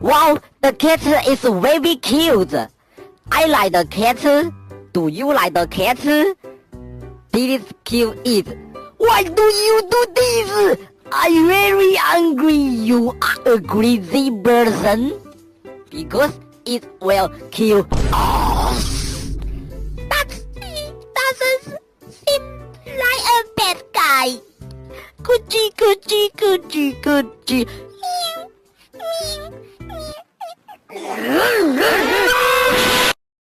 Wow, the cat is very cute. I like the cat. Do you like the cat? This kill it. Why do you do this? I'm very angry. You are a crazy person. Because it will kill us. But he doesn't seem like a bad guy. Coochie, coochie, coochie, coochie. Meow, meow, meow.